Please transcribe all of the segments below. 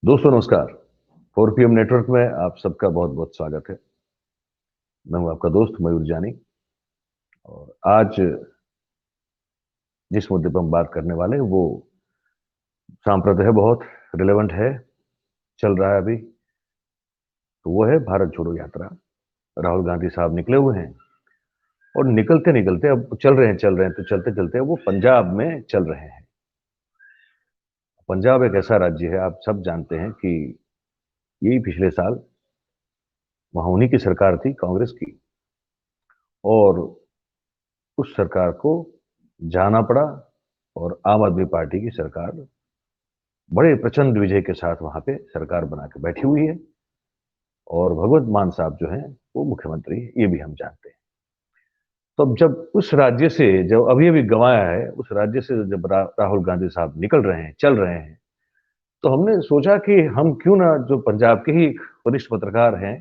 दोस्तों नमस्कार। 4PM network में आप सबका बहुत बहुत स्वागत है। मैं हूं आपका दोस्त मयूर जानी और आज जिस मुद्दे पर हम बात करने वाले हैं वो सांप्रत है, बहुत रिलेवेंट है, चल रहा है अभी। तो वो है भारत छोड़ो यात्रा। राहुल गांधी साहब निकले हुए हैं और निकलते निकलते अब चल रहे हैं तो चलते चलते वो पंजाब में चल रहे हैं। पंजाब एक ऐसा राज्य है, आप सब जानते हैं कि यही पिछले साल वहां उन्हीं की सरकार थी, कांग्रेस की, और उस सरकार को जाना पड़ा और आम आदमी पार्टी की सरकार बड़े प्रचंड विजय के साथ वहां पे सरकार बना के बैठी हुई है और भगवंत मान साहब जो हैं वो मुख्यमंत्री हैं, ये भी हम जानते हैं। तो अब जब उस राज्य से, जब अभी अभी गंवाया है, उस राज्य से जब राहुल गांधी साहब निकल रहे हैं, चल रहे हैं, तो हमने सोचा कि हम क्यों ना, जो पंजाब के ही एक वरिष्ठ पत्रकार हैं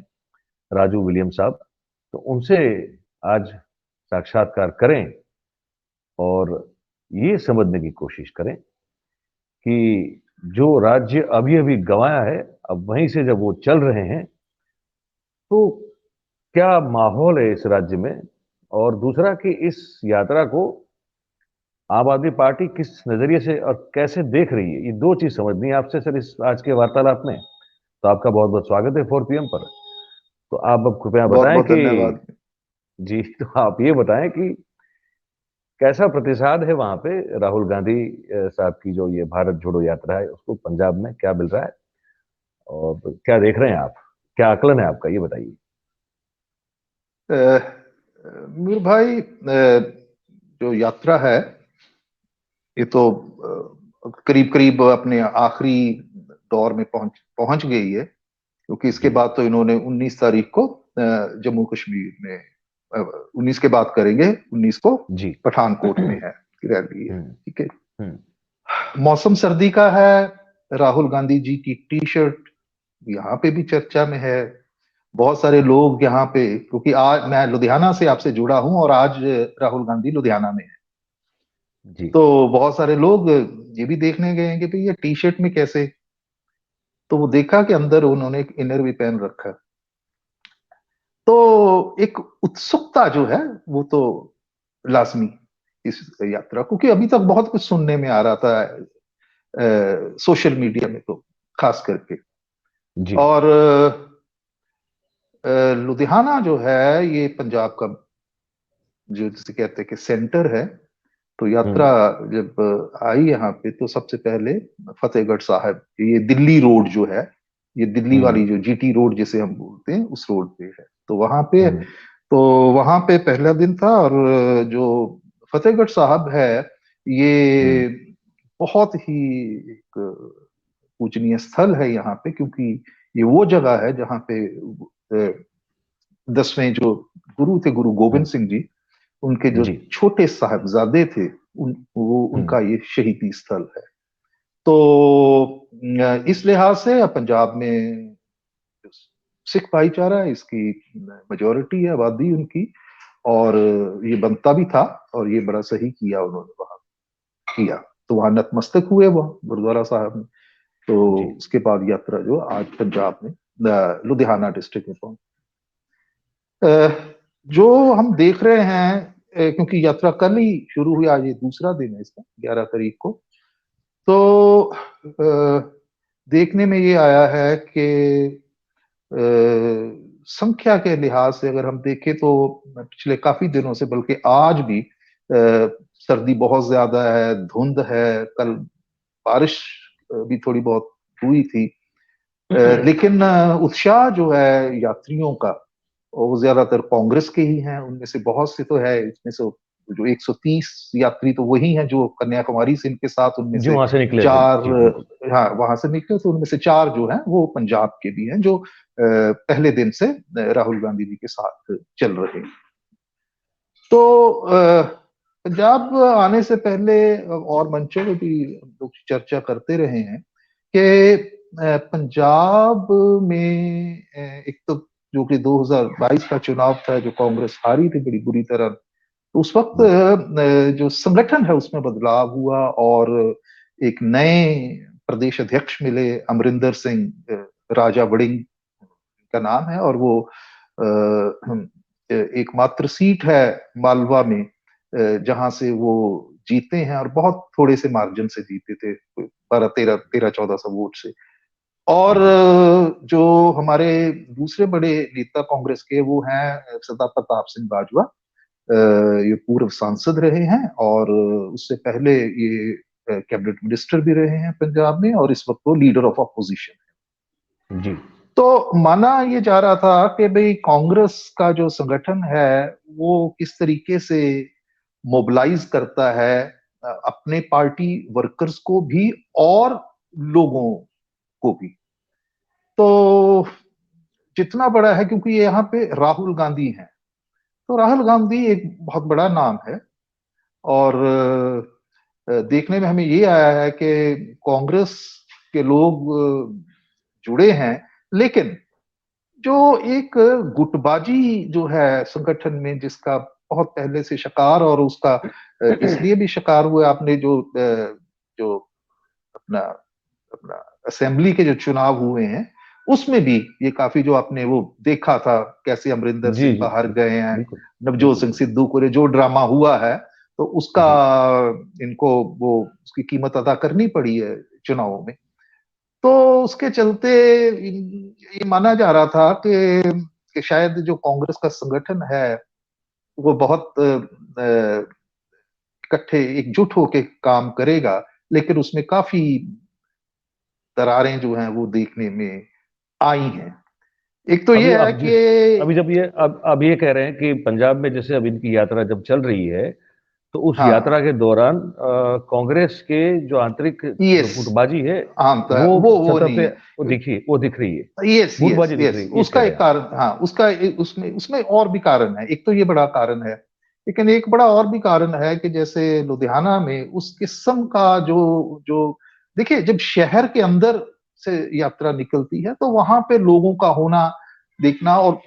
राजू विलियम साहब, तो उनसे आज साक्षात्कार करें और ये समझने की कोशिश करें कि जो राज्य अभी अभी गंवाया है, अब वहीं से जब वो चल रहे हैं तो क्या माहौल है इस राज्य में, और दूसरा कि इस यात्रा को आम आदमी पार्टी किस नजरिए से और कैसे देख रही है। ये दो चीज समझनी है आपसे सर इस आज के वार्तालाप में। तो आपका बहुत बहुत स्वागत है 4PM पर। तो आप अब कृपया बहुत बताएं बहुत कि धन्यवाद। जी, तो आप ये बताएं कि कैसा प्रतिसाद है वहां पे राहुल गांधी साहब की जो ये भारत जोड़ो यात्रा है, उसको पंजाब में क्या मिल रहा है और क्या देख रहे हैं आप, क्या आकलन है आपका, ये बताइए। मीर भाई, जो यात्रा है ये तो करीब करीब अपने आखिरी दौर में पहुंच पहुंच गई है, क्योंकि इसके जी बाद तो इन्होंने 19 तारीख को जम्मू कश्मीर में 19 के बाद करेंगे, 19 को जी। पठानकोट में है रैली है। हम्म। ठीक है। हम्म। मौसम सर्दी का है। राहुल गांधी जी की टी शर्ट यहाँ पे भी चर्चा में है। बहुत सारे लोग यहाँ पे, क्योंकि आज मैं लुधियाना से आपसे जुड़ा हूं और आज राहुल गांधी लुधियाना में है, जी। तो बहुत सारे लोग ये भी देखने गए हैं कि भाई ये टी शर्ट में कैसे। तो वो देखा कि अंदर उन्होंने एक इनर भी पहन रखा है। तो एक उत्सुकता जो है वो तो लाजमी इस यात्रा, क्योंकि अभी तक बहुत कुछ सुनने में आ रहा था सोशल मीडिया में तो खास करके। जी। और लुधियाना जो है ये पंजाब का, जो जिसे कहते हैं कि सेंटर है। तो यात्रा हम्म। जब आई यहाँ पे तो सबसे पहले फतेहगढ़ साहब, ये दिल्ली रोड जो है, ये दिल्ली वाली हम्म। जो जीटी रोड जिसे हम बोलते हैं उस रोड पे है। तो वहां पे, हम्म। तो वहां पे पहला दिन था। और जो फतेहगढ़ साहब है हम्म। ये बहुत ही एक पूजनीय स्थल है यहाँ पे, क्योंकि ये वो जगह है जहाँ पे 10वें जो गुरु थे, गुरु गोविंद हम्म। सिंह जी, उनके जो जी। छोटे साहबजादे थे, वो हम्म। उनका ये शहीदी स्थल है। तो इस लिहाज से पंजाब में जो सिख भाईचारा है, इसकी मेजोरिटी है आबादी उनकी, और ये बनता भी था, और ये बड़ा सही किया उन्होंने वहां किया। तो वहां नतमस्तक हुए वहां गुरुद्वारा साहब में। तो जी। उसके बाद यात्रा जो आज पंजाब में लुधियाना डिस्ट्रिक्ट में पहुंची। जो हम देख रहे हैं, क्योंकि यात्रा कल ही शुरू हुई, आज ये दूसरा दिन है इसका, 11 तारीख को। तो देखने में ये आया है कि संख्या के लिहाज से अगर हम देखें तो पिछले काफी दिनों से, बल्कि आज भी सर्दी बहुत ज्यादा है, धुंध है। कल बारिश भी थोड़ी बहुत हुई थी। लेकिन उत्साह जो है यात्रियों का, वो ज्यादातर कांग्रेस के ही हैं। उनमें से बहुत से तो है, इसमें से जो 130 यात्री तो वही हैं जो कन्याकुमारी से इनके साथ, उनमें जी, से वहां से निकले थे, चार, जी बिल्कुल। हाँ वहां से निकले। तो उनमें से 4 जो हैं वो पंजाब के भी हैं, जो पहले दिन से राहुल गांधी जी के साथ चल रहे हैं। तो पंजाब आने से पहले और मंचों में भी हम लोग चर्चा करते रहे हैं कि पंजाब में एक तो जो कि 2022 का चुनाव था, जो कांग्रेस हारी थी बड़ी बुरी तरह, तो उस वक्त हम्म। जो संगठन है उसमें बदलाव हुआ और एक नए प्रदेश अध्यक्ष मिले, अमरिंदर सिंह राजा वड़िंग का नाम है, और वो एकमात्र सीट है मालवा में जहां से वो जीते हैं, और बहुत थोड़े से मार्जिन से जीते थे, 12-13-1400 वोट से। और जो हमारे दूसरे बड़े नेता कांग्रेस के, वो हैं सरदार प्रताप सिंह बाजवा। ये पूर्व सांसद रहे हैं, और उससे पहले ये कैबिनेट मिनिस्टर भी रहे हैं पंजाब में, और इस वक्त वो लीडर ऑफ अपोजिशन है जी। तो माना ये जा रहा था कि भाई कांग्रेस का जो संगठन है वो किस तरीके से मोबिलाइज करता है अपने पार्टी वर्कर्स को भी और लोगों को भी। तो जितना बड़ा है, क्योंकि यहाँ पे राहुल गांधी हैं, तो राहुल गांधी एक बहुत बड़ा नाम है, और देखने में हमें ये आया है कि कांग्रेस के लोग जुड़े हैं, लेकिन जो एक गुटबाजी जो है संगठन में, जिसका बहुत पहले से शिकार, और उसका इसलिए भी शिकार हुए, आपने जो अपना अपना असेंबली के जो चुनाव हुए हैं उसमें भी ये काफी, जो आपने वो देखा था कैसे अमरिंदर जी सिंह जी बाहर गए हैं, बिल्कुल नवजोत बिल्कुल सिंह सिद्धू को जो ड्रामा हुआ है, तो उसका जी। इनको वो उसकी कीमत अदा करनी पड़ी है चुनावों में। तो उसके चलते ये माना जा रहा था कि शायद जो कांग्रेस का संगठन है वो बहुत इकट्ठे एकजुट होके काम करेगा, लेकिन उसमें काफी दरारें जो हैं वो देखने में आई हैं। एक तो अभी ये है अब जिस कि अभी जब ये अब ये कह रहे हैं कि पंजाब में जैसे अब इनकी यात्रा जब चल रही है, तो उस यात्रा हाँ, के दौरान कांग्रेस के जो आंतरिक जो यस, गुटबाजी है, हाँ, वो वो सतह नहीं पे है। वो दिख रही है। यस, यस, गुटबाजी दिख रही यस, है, ये कह उसका रहे एक हैं आप। कारण, हाँ, उसका उसमें उसमें और भी कारण है। एक तो ये बड़ा कारण है, लेकिन एक बड़ा और भी कारण है कि जैसे लुधियाना में उस किस्म का जो जो देखिए, जब शहर के अंदर से यात्रा निकलती है तो वहां पे लोगों का होना देखना, और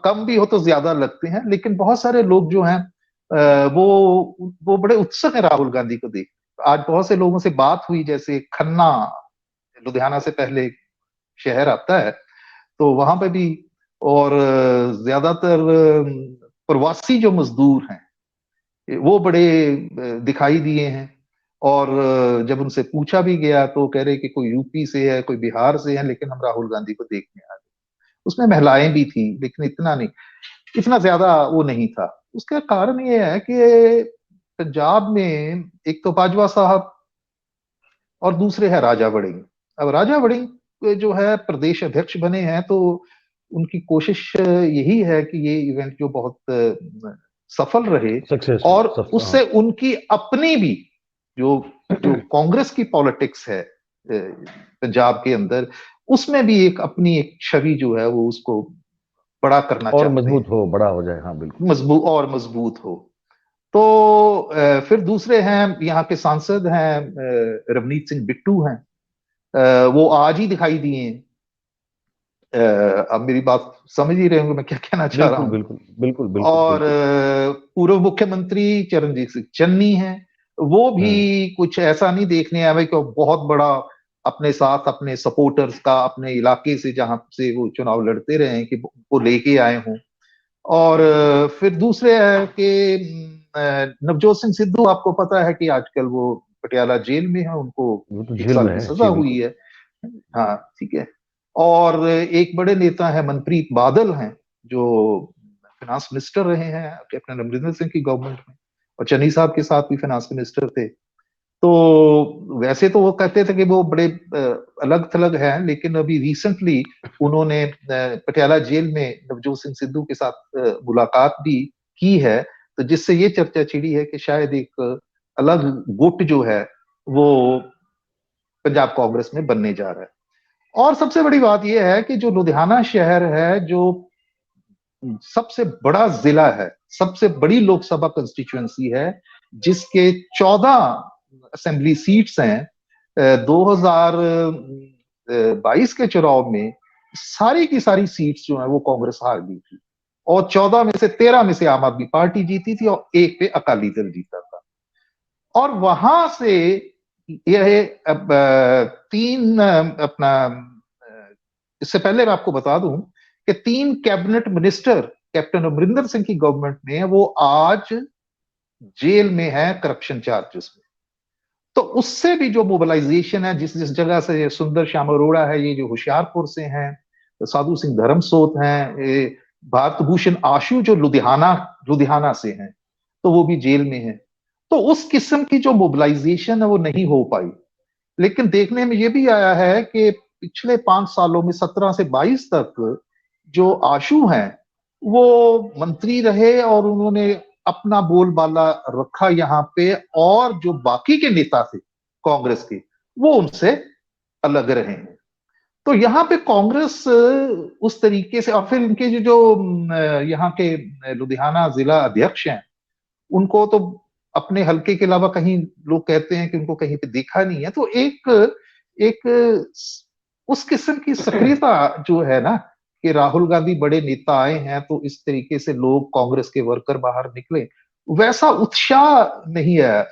कम भी हो तो ज्यादा लगते हैं, लेकिन बहुत सारे लोग जो हैं वो बड़े उत्सुक हैं राहुल गांधी को देख। आज बहुत से लोगों से बात हुई, जैसे खन्ना लुधियाना से पहले शहर आता है, तो वहां पे भी, और ज्यादातर प्रवासी जो मजदूर हैं वो बड़े दिखाई दिए हैं। और जब उनसे पूछा भी गया तो कह रहे कि कोई यूपी से है, कोई बिहार से है, लेकिन हम राहुल गांधी को देखने आ गए। उसमें महिलाएं भी थी, लेकिन इतना नहीं, इतना ज्यादा वो नहीं था। उसका कारण ये है कि पंजाब में एक तो बाजवा साहब, और दूसरे है राजा वड़िंग। अब राजा वड़िंग जो है प्रदेश अध्यक्ष बने हैं, तो उनकी कोशिश यही है कि ये इवेंट जो बहुत सफल रहे, सक्सेसफुल और सब, हाँ। उससे उनकी अपनी भी जो जो कांग्रेस की पॉलिटिक्स है पंजाब के अंदर, उसमें भी एक अपनी एक छवि जो है वो उसको बड़ा करना और चाहते मजबूत हैं, हो, बड़ा हो जाए, हाँ बिल्कुल। मजबूत और मजबूत हो। तो फिर दूसरे हैं यहाँ के सांसद हैं, रवनीत सिंह बिट्टू हैं, वो आज ही दिखाई दिए हैं। अब मेरी बात समझ ही रहे होंगे मैं क्या कहना चाह रहा बिल्कुल हूँ। बिल्कुल बिल्कुल बिल्कुल और बिल्कुल। पूर्व मुख्यमंत्री चरणजीत सिंह चन्नी हैं, वो भी हम्म। कुछ ऐसा नहीं देखने आए कि बहुत बड़ा अपने साथ अपने सपोर्टर्स का, अपने इलाके से जहां से वो चुनाव लड़ते रहे हैं, कि वो लेके आए हों। और फिर दूसरे है कि नवजोत सिंह सिद्धू, आपको पता है कि आजकल वो पटियाला जेल में है, उनको वो तो 1 जेल साल में की है सजा जी, हुई बिल्कुल। है। हाँ, ठीक है। और एक बड़े नेता है मनप्रीत बादल हैं, जो फाइनेंस मिनिस्टर रहे हैं कैप्टन अमरिंदर सिंह की गवर्नमेंट में, और चन्नी साहब के साथ भी फाइनेंस मिनिस्टर थे। तो वैसे तो वो कहते थे कि वो बड़े अलग थलग हैं, लेकिन अभी रिसेंटली उन्होंने पटियाला जेल में नवजोत सिंह सिद्धू के साथ मुलाकात भी की है, तो जिससे ये चर्चा छिड़ी है कि शायद एक अलग गुट जो है वो पंजाब कांग्रेस में बनने जा रहा है। और सबसे बड़ी बात यह है कि जो लुधियाना शहर है, जो सबसे बड़ा जिला है, सबसे बड़ी लोकसभा कंस्टिट्यूएंसी है, जिसके 14 असेंबली सीट्स हैं, 2022 के चुनाव में सारी की सारी सीट्स जो है वो कांग्रेस हार गई थी, और 14 में से 13 में से आम आदमी पार्टी जीती थी, और एक पे अकाली दल जीता था। और वहां से यह अब तीन अपना इससे पहले मैं आपको बता दूं कि तीन cabinet minister captain Amarinder Singh की गवर्नमेंट में वो आज जेल में है करप्शन चार्जेस में। तो उससे भी जो मोबिलाइजेशन है, जिस जिस जगह से सुंदर श्याम अरोड़ा है, ये जो होशियारपुर से हैं, साधु सिंह धर्मसोत हैं, भारत भूषण आशु जो लुधियाना लुधियाना से हैं, तो वो भी जेल में है। तो उस किस्म की जो मोबिलाइजेशन है वो नहीं हो पाई। लेकिन देखने में ये भी आया है कि पिछले 5 सालों में 17 से 22 तक जो आशु हैं वो मंत्री रहे और उन्होंने अपना बोलबाला रखा यहाँ पे, और जो बाकी के नेता थे कांग्रेस के वो उनसे अलग रहे हैं। तो यहाँ पे कांग्रेस उस तरीके से, और फिर इनके जो यहाँ के लुधियाना जिला अध्यक्ष हैं, उनको तो अपने हलके के अलावा कहीं लोग कहते हैं कि उनको कहीं पे देखा नहीं है। तो एक एक उस किस्म की सक्रियता जो है ना, कि राहुल गांधी बड़े नेता आए हैं तो इस तरीके से लोग कांग्रेस के वर्कर बाहर निकले, वैसा उत्साह नहीं है,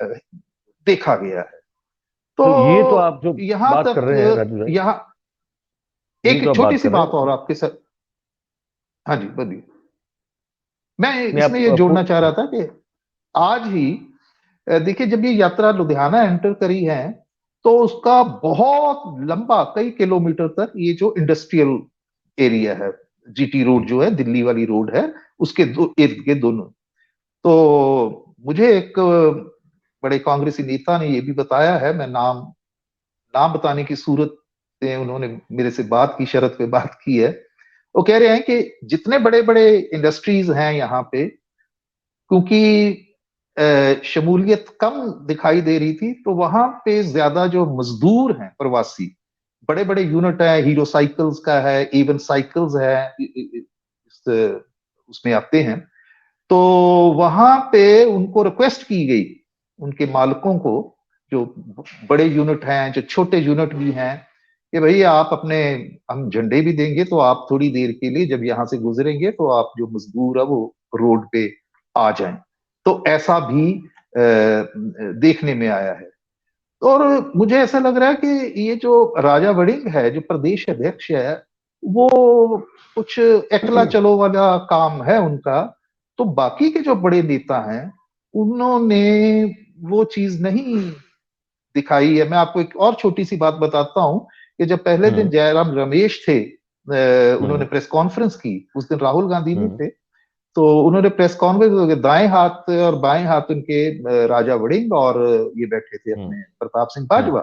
देखा गया है। तो ये तो तो आप जो यहां बात कर तक, रहे हैं राजू भाई, यहां ये जो एक आप छोटी बात सी कर रहे बात और हैं, आपके साथ। हाँ जी, बोलिए। मैं मैं इसमें ये आपको जोड़ना चाह रहा था कि आज ही देखिए, जब ये यात्रा लुधियाना एंटर करी है तो उसका बहुत लंबा कई किलोमीटर तक ये जो इंडस्ट्रियल एरिया है, जीटी रोड जो है, दिल्ली वाली रोड है, उसके दो इर्द गिर्द दोनों। तो मुझे एक बड़े कांग्रेसी नेता ने ये भी बताया है, मैं नाम नाम बताने की सूरत में उन्होंने मेरे से बात की, शरत पे बात की है। वो कह रहे हैं कि जितने बड़े बड़े इंडस्ट्रीज हैं यहाँ पे, क्योंकि शमूलियत कम दिखाई दे रही थी, तो वहां पे ज्यादा जो मजदूर हैं प्रवासी, बड़े बड़े यूनिट है, हीरो साइकिल्स का है, इवन साइकिल्स है, उसमें आते हैं। तो वहां पे उनको रिक्वेस्ट की गई, उनके मालिकों को, जो बड़े यूनिट हैं, जो छोटे यूनिट भी हैं, कि भाई आप अपने, हम झंडे भी देंगे तो आप थोड़ी देर के लिए जब यहां से गुजरेंगे तो आप जो मजदूर है वो रोड पे आ जाएं। तो ऐसा भी देखने में आया है। और मुझे ऐसा लग रहा है कि ये जो राजा वड़िंग है, जो प्रदेश अध्यक्ष है, वो कुछ एकला चलो वाला काम है उनका। तो बाकी के जो बड़े नेता हैं उन्होंने वो चीज नहीं दिखाई है। मैं आपको एक और छोटी सी बात बताता हूं कि जब पहले दिन हम्म जयराम रमेश थे, उन्होंने हम्म प्रेस कॉन्फ्रेंस की, उस दिन राहुल गांधी नहीं हम्म थे। तो उन्होंने प्रेस कॉन्फ्रेंस, दाएं हाथ और बाएं हाथ उनके राजा वड़िंग और ये बैठे थे हम्म अपने प्रताप सिंह हम्म, बाजवा।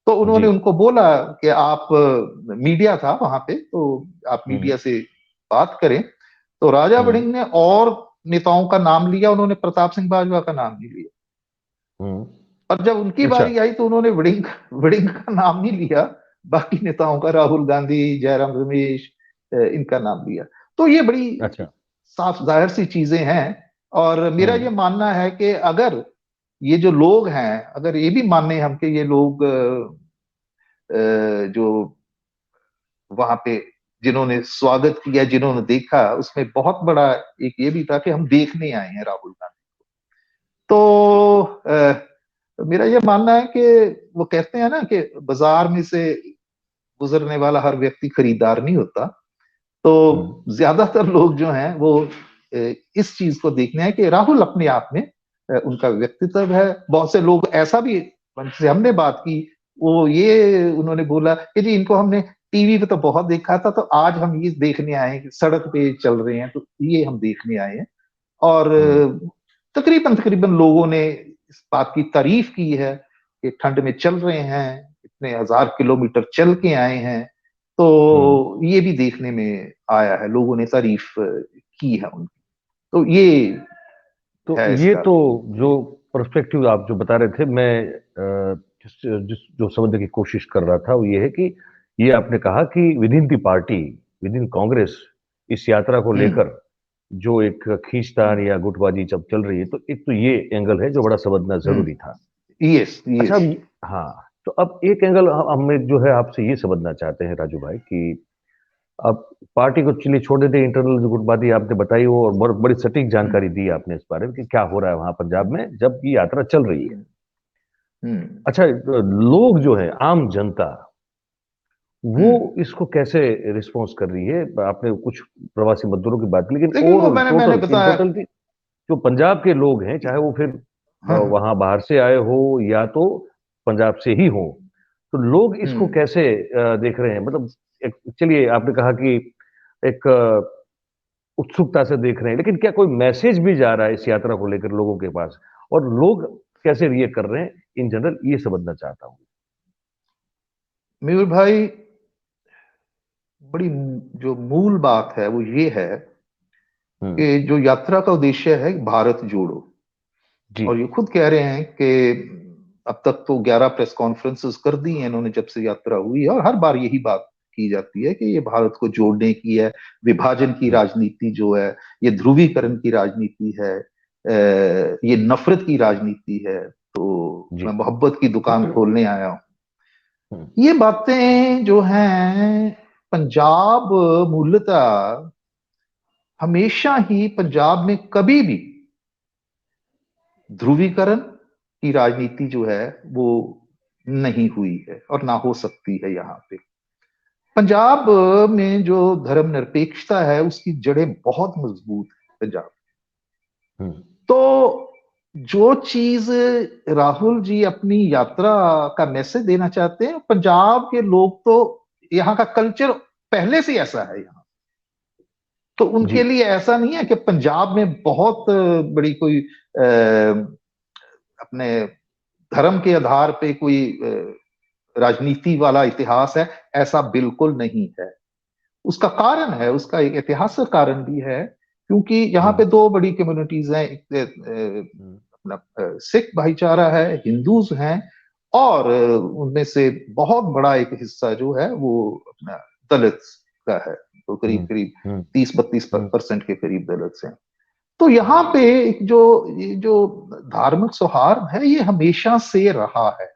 तो उन्होंने जी, उनको बोला कि आप, मीडिया था वहां पे, तो आप हम्म मीडिया से बात करें। तो राजा हम्म वड़िंग ने और नेताओं का नाम लिया, उन्होंने प्रताप सिंह बाजवा का नाम नहीं लिया। हम्म, और जब उनकी अच्छा, बारी आई तो उन्होंने वड़िंग वड़िंग का नाम नहीं लिया, बाकी नेताओं का, राहुल गांधी, जयराम रमेश, इनका नाम लिया। तो ये बड़ी अच्छा, साफ जाहिर सी चीजें हैं। और मेरा ये हम्म मानना है कि अगर ये जो लोग हैं, अगर ये भी माने हम कि ये लोग जो वहां पे जिन्होंने स्वागत किया, जिन्होंने देखा, उसमें बहुत बड़ा एक ये भी था कि हम देखने आए हैं राहुल गांधी। तो मेरा ये मानना है कि वो कहते हैं ना कि बाजार में से गुजरने वाला हर व्यक्ति खरीदार नहीं होता। तो हम्म ज्यादातर लोग जो हैं वो इस चीज को देखने हैं कि राहुल अपने आप में, उनका व्यक्तित्व है। बहुत से लोग ऐसा भी, से हमने बात की, वो ये उन्होंने बोला कि जी इनको हमने टीवी पे तो बहुत देखा था, तो आज हम ये देखने आए हैं कि सड़क पे चल रहे हैं, तो ये हम देखने आए हैं। और हम्म तकरीबन तकरीबन लोगों ने इस बात की तारीफ की है कि ठंड में चल रहे हैं, इतने हजार किलोमीटर चल के आए हैं। तो हम्म ये भी देखने में आया है, लोगों ने तारीफ की है उनकी। तो ये तो है ये इसका। तो जो पर्सपेक्टिव आप जो बता रहे थे, मैं जिस जिस जो समझने की कोशिश कर रहा था वो ये है कि ये आपने कहा कि with in the party, with in Congress, इस यात्रा को हम्म लेकर जो एक खींचतान या गुटबाजी जब चल रही है, तो एक तो ये एंगल है जो बड़ा समझना जरूरी था। यस अच्छा, यस। हाँ, तो अब एक एंगल हमें जो है आपसे ये समझना चाहते हैं राजू भाई कि अब पार्टी को चलिए छोड़ देते, इंटरनल जो गुटबाजी आपने बताई वो, और बड़ी सटीक जानकारी दी आपने इस बारे में कि क्या हो रहा है वहां पंजाब में जब ये यात्रा चल रही है। अच्छा, लोग जो है, आम जनता, वो हम्म। इसको कैसे रिस्पॉन्स कर रही है? आपने कुछ प्रवासी मजदूरों की बात की, लेकिन देखिए वो ओवरऑल मैंने मैंने टोटल इन बताया। टोटल जो पंजाब के लोग हैं, चाहे वो फिर हाँ हाँ। वहां बाहर से आए हो या तो पंजाब से ही हो, तो लोग इसको हम्म। कैसे देख रहे हैं? मतलब चलिए, आपने कहा कि एक उत्सुकता से देख रहे हैं, लेकिन क्या कोई मैसेज भी जा रहा है इस यात्रा को लेकर लोगों के पास, और लोग कैसे रिएक्ट कर रहे हैं इन जनरल, ये समझना चाहता हूँ। मयूर भाई, बड़ी जो मूल बात है वो ये है हम्म। कि जो यात्रा का उद्देश्य है भारत जोड़ो, जी। और ये खुद कह रहे हैं कि अब तक तो 11 प्रेस कॉन्फ्रेंसेस कर दी हैं इन्होंने जब से यात्रा हुई है, और हर बार यही बात की जाती है कि ये भारत को जोड़ने की है, विभाजन की हम्म। राजनीति जो है, ये ध्रुवीकरण की राजनीति है, ये नफरत की राजनीति है, तो जी। मैं मोहब्बत की दुकान खोलने आया हूं। हम्म। ये बातें जो हैं, पंजाब मूलतः हमेशा ही पंजाब में कभी भी ध्रुवीकरण की राजनीति जो है वो नहीं हुई है और ना हो सकती है। यहाँ पे पंजाब में जो धर्मनिरपेक्षता है उसकी जड़ें बहुत मजबूत है पंजाब। हम्म। तो जो चीज राहुल जी अपनी यात्रा का मैसेज देना चाहते हैं, पंजाब के लोग तो यहाँ का कल्चर पहले से ऐसा है यहाँ, तो जी। उनके लिए ऐसा नहीं है कि पंजाब में बहुत बड़ी कोई अपने धर्म के आधार पे कोई राजनीति वाला इतिहास है, ऐसा बिल्कुल नहीं है। उसका कारण है, उसका एक ऐतिहासिक कारण भी है, क्योंकि यहाँ पे हम्म। दो बड़ी कम्युनिटीज हैं, एक हम्म। अपना सिख भाईचारा है, हिंदूज हैं, और उनमें से बहुत बड़ा एक हिस्सा जो है वो अपना दलित का है, तो करीब हम्म। करीब हम्म। 30-32% के करीब दलित हैं। तो यहाँ पे एक जो ये जो धार्मिक सौहार्द है ये हमेशा से रहा है।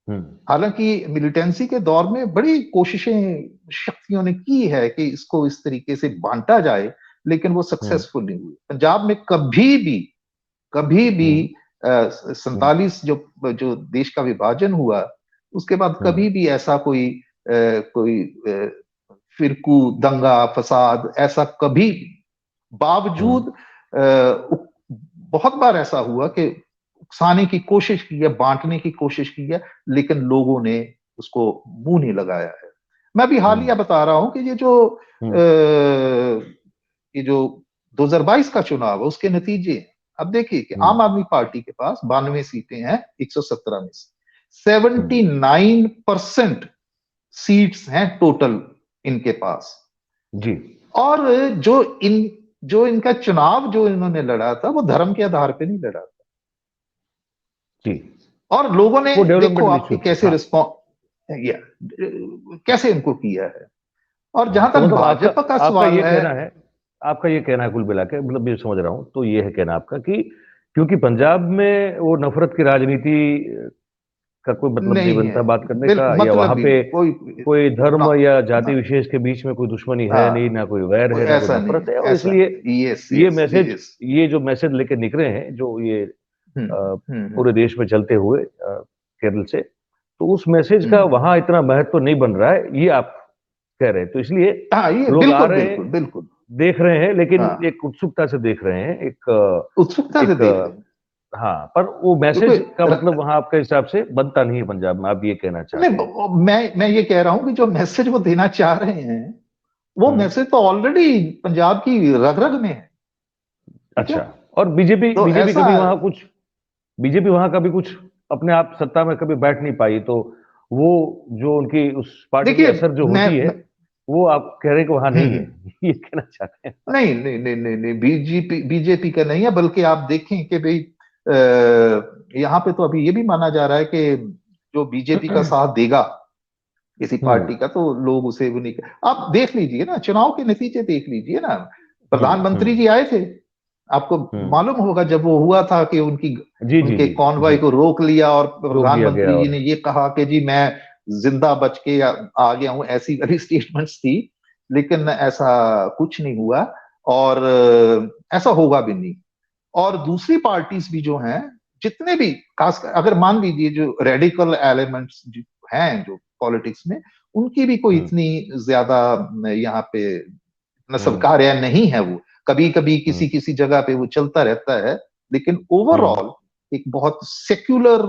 हम्म। हालांकि मिलिटेंसी के दौर में बड़ी कोशिशें शक्तियों ने की है कि इसको इस तरीके से बांटा जाए, लेकिन वो हम्म। सक्सेसफुल नहीं हुई। पंजाब में कभी भी हम्म। हम्म। 47 जो जो देश का विभाजन हुआ, उसके बाद हम्म। कभी भी ऐसा कोई फिरकू दंगा फसाद ऐसा कभी, हम्म। बावजूद बहुत बार ऐसा हुआ कि उकसाने की कोशिश की है, बांटने की कोशिश की है, लेकिन लोगों ने उसको मुंह नहीं लगाया है। मैं अभी हम्म। हालिया बता रहा हूं कि हम्म। ये जो 2022 का चुनाव है उसके नतीजे हैं। अब देखिए कि हम्म। आम आदमी पार्टी के पास 92 सीटें हैं 117 में से, हम्म। 79% सीट्स हैं टोटल इनके पास। जी। और जो इन जो इनका चुनाव जो इन्होंने लड़ा था वो धर्म के आधार पे नहीं लड़ा था, जी। और लोगों ने वो देखो डेवलपमेंटल आपके इश्यू थे, कैसे हाँ। रिस्पॉन्स या कैसे इनको किया है। और जहां तो तक मतलब आपका भाजपा का आपका सवाल ये है, कहना है, आपका ये कहना है कुल मिला के, मतलब ये समझ रहा हूँ, तो ये है कहना आपका कि क्योंकि पंजाब में वो नफरत की राजनीति का कोई मतलब नहीं नहीं है, बनता बात करने का, बिल्कुल या मतलब वहां भी पे नहीं कोई कोई ना धर्म या जाति ना। विशेष के बीच में कोई दुश्मनी है नहीं, हाँ, ना कोई वैर कोई है, ना कोई ऐसा नहीं नफरत है, है, और ऐसा इसलिए नहीं, यस ये यस मैसेज, यस। ये जो मैसेज लेके निकले हैं, जो ये पूरे देश में चलते हुए केरल से, तो उस मैसेज का हम्म। वहां इतना महत्व तो नहीं बन रहा है, ये आप कह रहे हैं, तो इसलिए हाँ ये लोग आ बिल्कुल रहे हैं, बिल्कुल बिल्कुल। देख रहे हैं, लेकिन हाँ, एक उत्सुकता से देख रहे हैं, उत्सुकता से एक देख रहे हैं। हाँ, पर वो देखो मैसेज का मतलब वहां आपके हिसाब से बनता नहीं है पंजाब में, आप ये कहना चाहते हैं? नहीं, मैं ये कह रहा हूं कि जो मैसेज वो देना चाह रहे हैं वो हम्म। मैसेज तो ऑलरेडी पंजाब की रग रग में है। ठीक है, अच्छा। और बीजेपी तो बीजेपी ऐसा कभी वहां कुछ, बीजेपी वहां कभी कुछ अपने आप सत्ता में कभी बैठ नहीं पाई, तो वो जो उनकी उस पार्टी की देखिए असर जो होती है, मैं वो आप कह रहे हैं कि वहां नहीं है, हम्म। ये कहना चाहते हैं आप? नहीं नहीं नहीं नहीं नहीं, बीजेपी का नहीं है, बल्कि आप देखें कि भाई यहाँ पे तो अभी ये भी माना जा रहा है कि जो बीजेपी का साथ देगा किसी हम्म। पार्टी का, तो लोग उसे वो नहीं आप देख लीजिए ना, चुनाव के नतीजे देख लीजिए ना। हम्म। प्रधानमंत्री हम्म। जी आए थे, आपको हम्म। मालूम होगा जब वो हुआ था कि उनकी जी जी उनके जी। कॉन्वॉय जी। को रोक लिया और रोक दिया गया, प्रधानमंत्री जी और ने ये कहा कि जी मैं जिंदा बच के आ गया हूं, ऐसी वाली स्टेटमेंट्स थी, लेकिन ऐसा कुछ नहीं हुआ, और ऐसा होगा भी नहीं। और दूसरी पार्टीज भी जो हैं, जितने भी खास अगर मान लीजिए जो रेडिकल एलिमेंट्स हैं जो पॉलिटिक्स में, उनकी भी कोई इतनी ज्यादा यहाँ पे न स्वीकार्य नहीं है। वो कभी कभी किसी किसी जगह पे वो चलता रहता है, लेकिन ओवरऑल एक बहुत सेक्युलर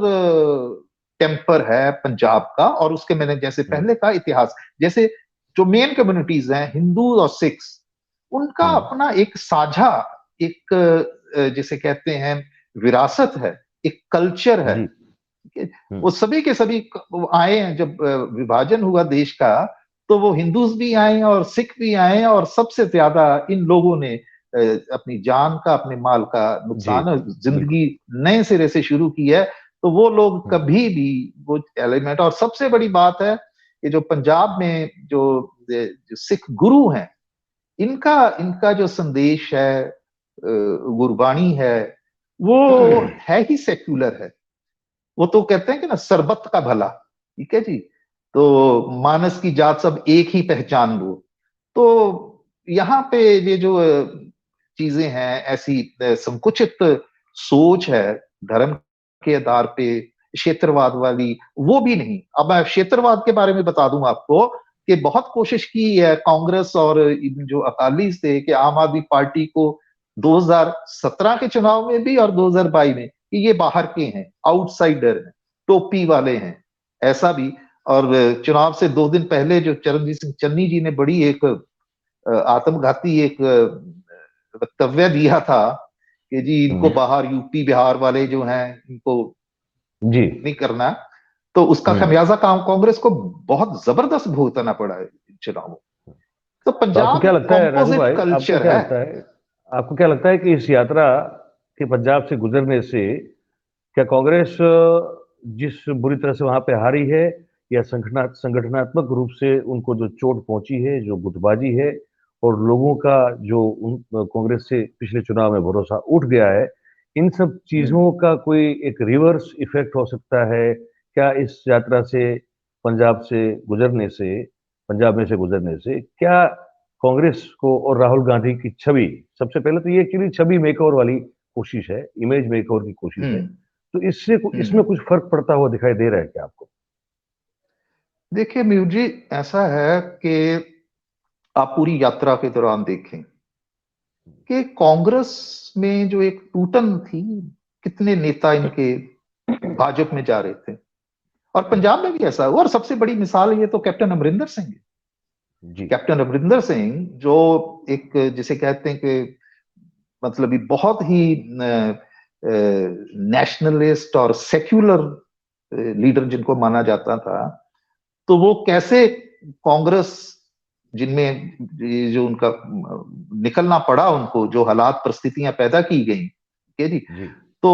टेम्पर है पंजाब का। और उसके मैंने जैसे पहले कहा इतिहास, जैसे जो मेन कम्युनिटीज हैं हिंदू और सिख्स, उनका अपना एक साझा एक जिसे कहते हैं विरासत है, एक कल्चर है। वो सभी के सभी आए हैं। जब विभाजन हुआ देश का, तो वो हिंदूज भी आए और सिख भी आए, और सबसे ज्यादा इन लोगों ने अपनी जान का अपने माल का नुकसान, जिंदगी नए सिरे से शुरू की है। तो वो लोग कभी भी वो एलिमेंट, और सबसे बड़ी बात है कि जो पंजाब में जो सिख गुरु हैं, इनका इनका जो संदेश है, गुरबाणी है, वो है ही सेक्युलर है। वो तो कहते हैं कि ना, सरबत का भला, ठीक है जी। तो मानस की जात सब एक ही पहचान लो। तो यहाँ पे ये जो चीजें हैं, ऐसी संकुचित सोच है धर्म के आधार पे, क्षेत्रवाद वाली, वो भी नहीं। अब मैं क्षेत्रवाद के बारे में बता दूं आपको कि बहुत कोशिश की है कांग्रेस और जो अकाली थे कि आम आदमी पार्टी को 2017 के चुनाव में भी और 2022 में कि ये बाहर के हैं, आउटसाइडर हैं, टोपी वाले हैं, ऐसा भी। और चुनाव से 2 दिन पहले जो चरणजीत सिंह चन्नी जी ने बड़ी एक आत्मघाती एक वक्तव्य दिया था कि जी इनको बाहर यूपी बिहार वाले जो हैं इनको जी नहीं करना, तो उसका खमियाजा कांग्रेस को बहुत जबरदस्त भुगतना पड़ा है चुनावों। तो आपको पंजाब क्या एक लगता है राजू कॉम्पोजिट भाई, कल्चर है। आपको क्या लगता है कि इस यात्रा के पंजाब से गुजरने से क्या कांग्रेस जिस बुरी तरह से वहां पे हारी है, या संगठनात्मक रूप से उनको जो चोट पहुंची है, जो गुटबाजी है, और लोगों का जो कांग्रेस से पिछले चुनाव में भरोसा उठ गया है, इन सब चीजों का कोई एक रिवर्स इफेक्ट हो सकता है क्या इस यात्रा से, पंजाब से गुजरने से, पंजाब में से गुजरने से? क्या कांग्रेस को और राहुल गांधी की छवि, सबसे पहले तो ये एक्चुअली छवि मेकओवर वाली कोशिश है, इमेज मेकओवर की कोशिश है, तो इसमें कुछ फर्क पड़ता हुआ दिखाई दे रहा है क्या आपको? देखिए म्यूट जी, ऐसा है कि आप पूरी यात्रा के दौरान देखें कि कांग्रेस में जो एक टूटन थी, कितने नेता इनके भाजपा में जा रहे थे, और पंजाब में भी ऐसा हुआ। और सबसे बड़ी मिसाल ये तो कैप्टन अमरिंदर सिंह है। कैप्टन अमरिंदर सिंह जो एक जिसे कहते हैं कि मतलब ये बहुत ही नेशनलिस्ट और सेक्युलर लीडर जिनको माना जाता था, तो वो कैसे कांग्रेस जिनमें जो उनका निकलना पड़ा, उनको जो हालात परिस्थितियां पैदा की गई, ठीक है जी, तो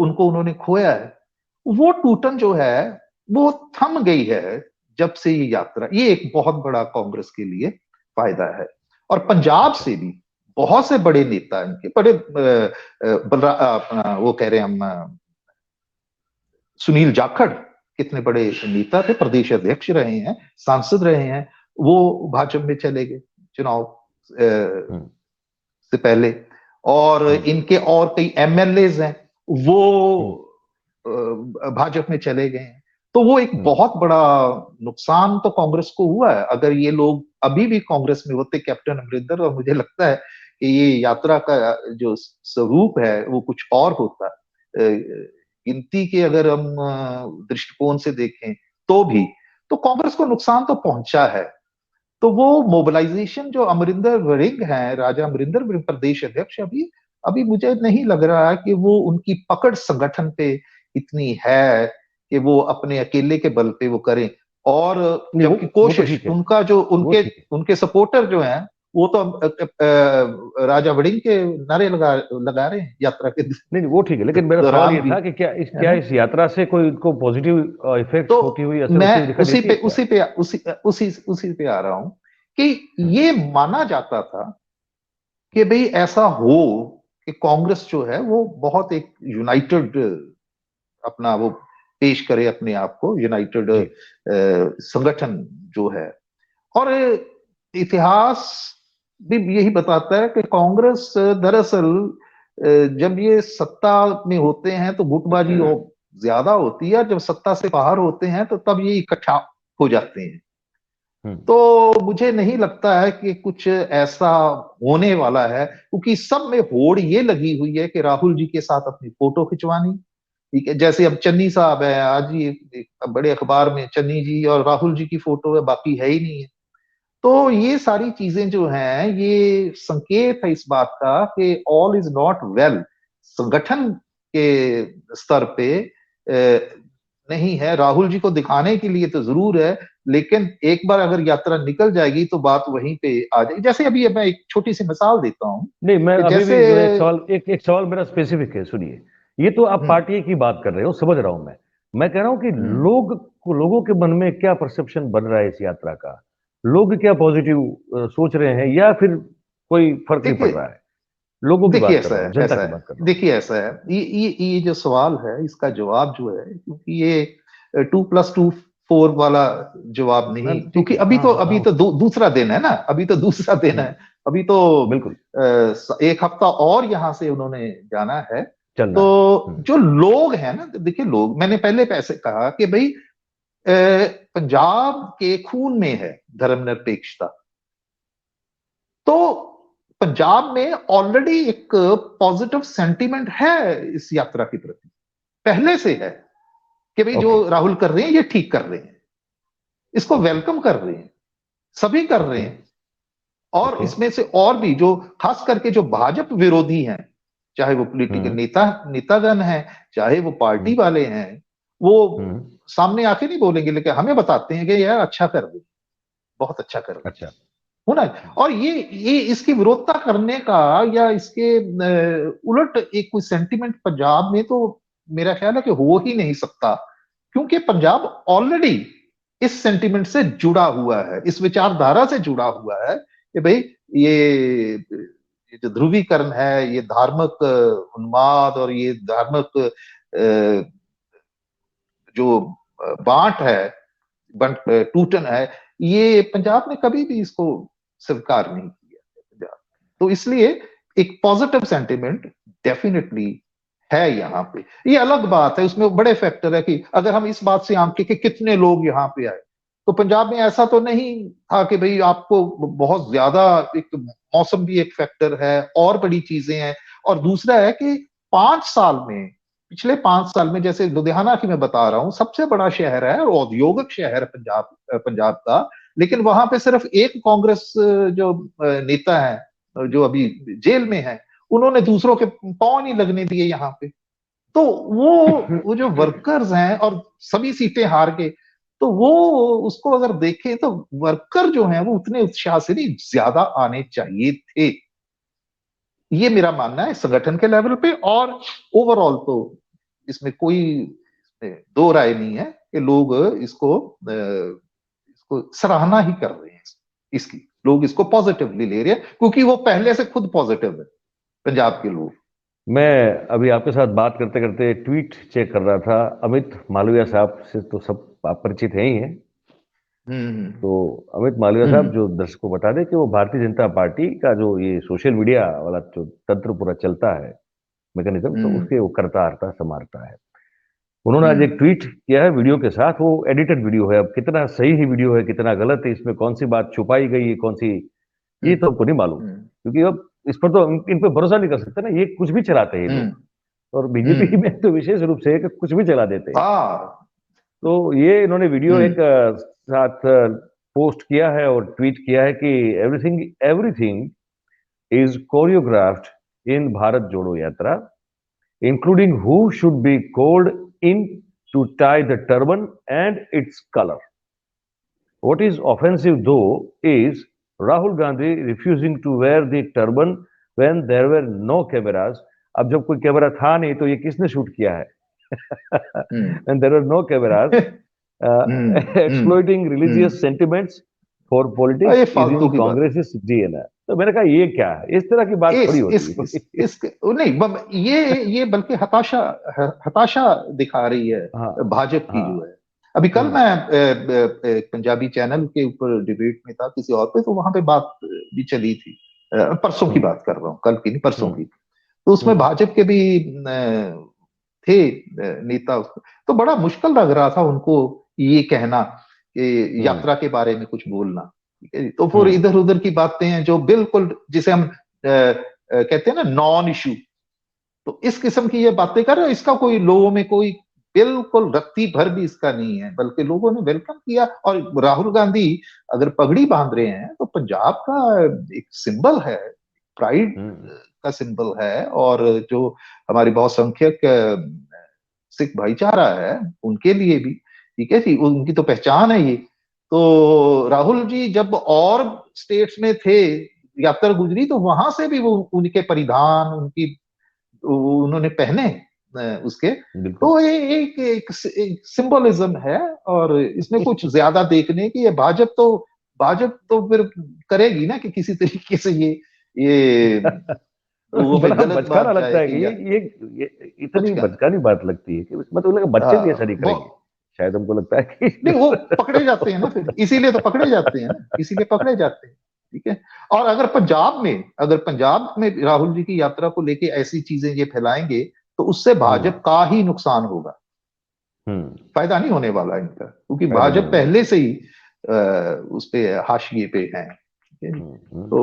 उनको उन्होंने खोया है। वो टूटन जो है वो थम गई है जब से ये यात्रा। ये एक बहुत बड़ा कांग्रेस के लिए फायदा है। और पंजाब से भी बहुत से बड़े नेता इनके बड़े वो कह रहे हैं हम सुनील जाखड़, कितने बड़े नेता थे, प्रदेश अध्यक्ष रहे हैं, सांसद रहे हैं, वो भाजपा में चले गए चुनाव से पहले। और इनके और कई एमएलएज हैं, वो भाजपा में चले गए हैं। तो वो एक बहुत बड़ा नुकसान तो कांग्रेस को हुआ है। अगर ये लोग अभी भी कांग्रेस में होते, कैप्टन अमरिंदर, और मुझे लगता है कि ये यात्रा का जो स्वरूप है वो कुछ और होता। गिनती के अगर हम दृष्टिकोण से देखें तो भी, तो कांग्रेस को नुकसान तो पहुंचा है। तो वो मोबिलाइजेशन जो अमरिंदर वरिंग है, राजा अमरिंदर वरिंग प्रदेश अध्यक्ष, अभी अभी मुझे नहीं लग रहा कि वो उनकी पकड़ संगठन पे इतनी है कि वो अपने अकेले के बल पे वो करें। और जबकि कोशिश उनका जो उनके उनके सपोर्टर जो हैं, वो तो राजा वड़िंग के नारे लगा रहे हैं यात्रा के। नहीं वो ठीक है, लेकिन मेरा सवाल ये था कि क्या इस यात्रा से कोई इनको पॉजिटिव इफेक्ट तो होती हुई, असर मैं होती हुई दिखाई देती है क्या? उसी पे आ रहा हूं कि ये माना जाता था कि भाई ऐसा हो कि कांग्रेस जो है वो बहुत एक यूनाइटेड अपना वो पेश करे, अपने आप को यूनाइटेड संगठन जो है। और इतिहास भी यही बताता है कि कांग्रेस दरअसल जब ये सत्ता में होते हैं तो गुटबाजी ज्यादा होती है, जब सत्ता से बाहर होते हैं तो तब ये इकट्ठा हो जाते हैं। तो मुझे नहीं लगता है कि कुछ ऐसा होने वाला है, क्योंकि सब में होड़ ये लगी हुई है कि राहुल जी के साथ अपनी फोटो खिंचवानी। ठीक है, जैसे अब चन्नी साहब है, आज ही बड़े अखबार में चन्नी जी और राहुल जी की फोटो है, बाकी है ही नहीं है। तो ये सारी चीजें जो हैं, ये संकेत है इस बात का कि ऑल इज नॉट वेल। संगठन के स्तर पे नहीं है। राहुल जी को दिखाने के लिए तो जरूर है, लेकिन एक बार अगर यात्रा निकल जाएगी तो बात वहीं पे आ जाएगी। जैसे अभी मैं एक छोटी सी मिसाल देता हूँ नहीं, मैं कि अभी जैसे भी जो है एक सवाल मेरा स्पेसिफिक है, सुनिए। ये तो आप हम्म पार्टी की बात कर रहे हो, समझ रहा हूं मैं कह रहा हूं कि हम्म लोगों के मन में क्या परसेप्शन बन रहा है इस यात्रा का। लोग क्या पॉजिटिव सोच रहे हैं, या फिर कोई फर्क नहीं पड़ देखिए रहा है। लोगों की देखिए बात कर ऐसा रहा है, हूँ, जनता ऐसा की है। बात कर रहा हूँ। देखिए ऐसा है, ये जो सवाल है, इसका जवाब जो है, क्योंकि ये 2+2 4 वाला जवाब नहीं, ठीक क्योंकि है, हाँ हाँ अभी हाँ, तो दूसरा दिन है ना, अभी तो दूसरा दिन हम्म, है। अभी तो बिल्कुल एक हफ्ता और यहाँ से उन्होंने जाना है। चलना है। तो जो लोग हैं ना, देखिए लोग, मैंने पहले पैसे कहा कि भाई पंजाब के खून में है धर्मनिरपेक्षता। तो पंजाब में ऑलरेडी एक पॉजिटिव सेंटीमेंट है इस यात्रा के प्रति, पहले से है, कि भाई जो ओके राहुल कर रहे हैं ये ठीक कर रहे हैं, इसको ओके वेलकम कर रहे हैं, सभी कर रहे ओके हैं। और ओके, इसमें से और भी जो खास करके जो भाजपा विरोधी हैं, चाहे वो पॉलिटिकल हम्म नेतागण हैं, चाहे वो पार्टी हम्म वाले हैं, वो हम्म, सामने आके नहीं बोलेंगे, लेकिन हमें बताते हैं कि यार अच्छा कर रहे हैं, बहुत अच्छा कर रहे हैं। अच्छा, होना है। और ये इसकी विरोधता करने का या इसके उलट एक कोई सेंटिमेंट पंजाब में तो मेरा ख्याल है कि हो ही नहीं सकता, क्योंकि पंजाब ऑलरेडी इस सेंटिमेंट से जुड़ा हुआ है, इस विचारधारा से जुड़ा हुआ है कि भाई ये जो ध्रुवीकरण है, ये धार्मिक उन्माद और ये धार्मिक जो बांट है, बंट टूटन है, ये पंजाब ने कभी भी इसको स्वीकार नहीं किया है पंजाब। तो इसलिए एक पॉजिटिव सेंटिमेंट डेफिनेटली है यहाँ पे। ये अलग बात है, उसमें बड़े फैक्टर है कि अगर हम इस बात से आंके कि कितने लोग यहाँ पे आए, तो पंजाब में ऐसा तो नहीं था कि भाई आपको बहुत ज्यादा, एक मौसम भी एक फैक्टर है, और बड़ी चीजें हैं। और दूसरा है कि 5 साल में, पिछले 5 साल में, जैसे लुधियाना की मैं बता रहा हूँ, सबसे बड़ा शहर है और औद्योगिक शहर है पंजाब का, लेकिन वहां पे सिर्फ एक कांग्रेस जो नेता है जो अभी जेल में है, उन्होंने दूसरों के पांव नहीं लगने दिए यहाँ पे। तो वो जो वर्कर्स हैं, और सभी सीटें हार गए, तो वो उसको अगर देखें तो वर्कर जो हैं वो उतने उत्साह से नहीं, ज्यादा आने चाहिए थे। ये मेरा मानना है संगठन के लेवल पे। और ओवरऑल तो इसमें कोई दो राय नहीं है कि लोग इसको सराहना ही कर रहे हैं, इसकी लोग इसको पॉजिटिवली ले रहे हैं, क्योंकि वो पहले से खुद पॉजिटिव है पंजाब के लोग। मैं अभी आपके साथ बात करते करते ट्वीट चेक कर रहा था। अमित मालविया साहब से तो सब आप परिचित हैं ही हैं। हम्म तो अमित मालविया साहब, हम्म जो दर्शकों को बता दें कि वो भारतीय जनता पार्टी का जो ये सोशल मीडिया वाला जो तंत्र पूरा चलता है, मैकेनिज्म, तो हम्म उसके वो करता हरता संभालता है। उन्होंने आज एक हम्म ट्वीट किया है वीडियो के साथ। वो एडिटेड वीडियो है, अब कितना सही ही वीडियो है कितना गलत है, इसमें कौन सी बात छुपाई गई है, कौन सी, ये हम्म तो हमको नहीं मालूम। हम्म क्योंकि अब इस पर तो इन पे भरोसा नहीं कर सकते ना, ये कुछ भी चलाते हैं ये हम्म लोग। और बीजेपी हम्म, में तो विशेष रूप से है कि कुछ भी चला देते हैं। हाँ तो ये इन्होंने वीडियो एक हम्म साथ पोस्ट किया है और ट्वीट किया है कि एवरीथिंग एवरीथिंग इज कोरियोग्राफ्ड इन भारत जोड़ो यात्रा, including who should be called in to tie the turban and its color. What is offensive though is Rahul Gandhi refusing to wear the turban when there were no cameras. अब जब कोई camera था नहीं तो ये किसने shoot किया है? हम्म And there were no cameras. Hmm Exploiting religious sentiments for politics ये is फालतू in की बात। Congress's DNA. तो मैंने कहा ये क्या है, इस तरह की बात थोड़ी होती है। नहीं, ये बल्कि हताशा दिखा रही है हाँ भाजपा की हाँ, जो है। अभी कल मैं हम्म एक पंजाबी चैनल के ऊपर डिबेट में था किसी और पे, तो वहां पे बात भी चली थी। परसों की हम्म बात कर रहा हूँ, कल की नहीं, परसों हम्म की। तो उसमें भाजपा के भी थे नेता। तो बड़ा मुश्किल लग रहा था उनको ये कहना कि यात्रा के बारे में कुछ बोलना, ठीक है। तो फिर इधर उधर की बातें हैं जो बिल्कुल, जिसे हम कहते हैं ना नॉन इशू, तो इस किस्म की ये बातें कर रहे हैं, इसका कोई लोगों में कोई बिल्कुल रत्ती भर भी इसका नहीं है, बल्कि लोगों ने वेलकम किया। और राहुल गांधी अगर पगड़ी बांध रहे हैं तो पंजाब का एक सिंबल है, प्राइड का सिंबल है। और जो हमारी बहुसंख्यक सिख भाईचारा है उनके लिए भी, ठीक है जी, उनकी तो पहचान है ये। तो राहुल जी जब और स्टेट्स में थे, यात्रा गुजरी, तो वहां से भी वो उनके परिधान, उनकी उन्होंने पहने उसके, तो ये एक सिंबलिज्म है। और इसमें कुछ ज्यादा देखने की है, भाजपा तो फिर करेगी ना कि किसी तरीके से ये लोगों में बड़ा गलत बचकाना बात लगता जाए है कि कि ये इतनी बचकाना, बचकानी बात लगती है कि मतलब लगा बच्चे भी ऐसा नहीं वो करेंगे, शायद हमको लगता है नहीं, वो कि पकड़े जाते हैं ना, फिर इसीलिए तो पकड़े जाते हैं ना, इसीलिए पकड़े जाते हैं, ठीक है। और अगर पंजाब में राहुल जी की यात्रा को लेके ऐसी चीजें ये फैलाएंगे, तो उससे भाजपा का ही नुकसान होगा, फायदा नहीं होने वाला इनका, क्योंकि फायदा नहीं भाजपा होने पहले से ही उस पे हाशिए पे है, ठीक है। तो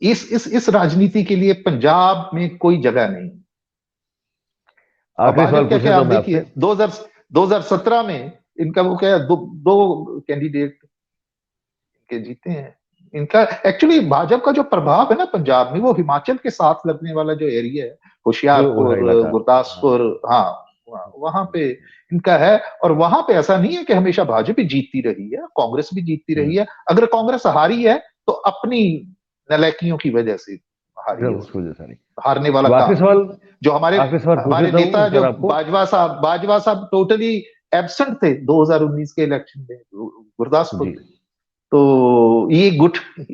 इस राजनीति के लिए पंजाब में कोई जगह नहीं। अब आखिरी सवाल भाजपा क्या पूछे क्या तो आप मैं देखिए, आपसे। 2017 में इनका वो क्या है, दो कैंडिडेट के जीते हैं। इनका एक्चुअली भाजपा का जो प्रभाव है ना पंजाब में, वो हिमाचल के साथ लगने वाला जो एरिया है, जो वो है होशियारपुर, इलाका। हाँ। गुरदासपुर, हाँ, वहां पे इनका है। और वहां पे ऐसा नहीं है कि हमेशा भाजपा ही जीतती रही है, कांग्रेस भी जीतती रही है। अगर कांग्रेस हारी है तो अपनी नलायकियों की वजह से हारी है, उसकी वजह से नहीं। हारने वाला अब आखिरी काम सवाल, जो हमारे आखिरी सवाल पूछ हमारे लेता नेता हूँ जो सर आपको। बाजवा साहब टोटली एब्सेंट थे 2019 के इलेक्शन में गुरदासपुर जी। में। तो ये